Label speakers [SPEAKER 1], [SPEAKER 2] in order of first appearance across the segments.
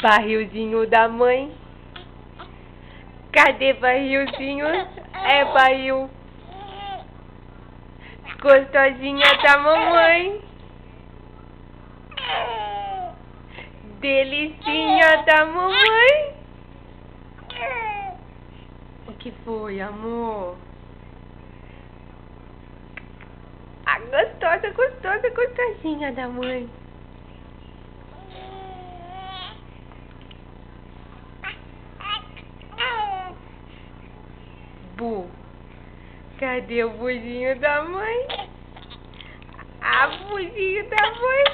[SPEAKER 1] Barrilzinho da mãe. Cadê barrilzinho? É barril. Gostosinha da mamãe. Delicinha da mamãe. O que foi, amor? A gostosinha da mãe. Bu. Cadê o buzinho da mãe? A buzinho da mãe.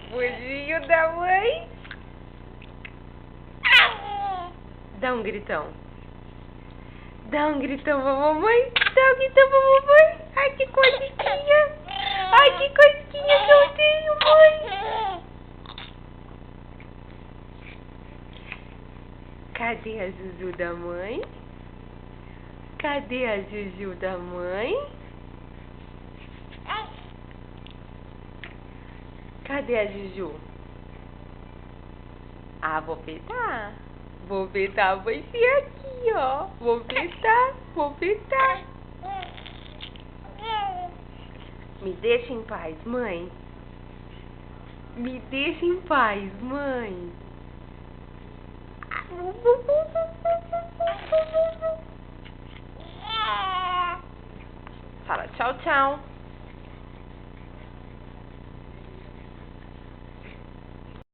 [SPEAKER 1] Buzinho da mãe. Dá um gritão. Dá um gritão pra mamãe. Dá um gritão pra mamãe. Ai, que cosquinha. Ai, que cosquinha que eu tenho, mãe. Cadê a Juju da mãe? Cadê a Juju da mãe? Cadê a Juju? Ah, vou pegar. Vou pegar você aqui, ó. Vou pegar. Me deixa em paz, mãe. Me deixa em paz, mãe. Fala tchau, tchau.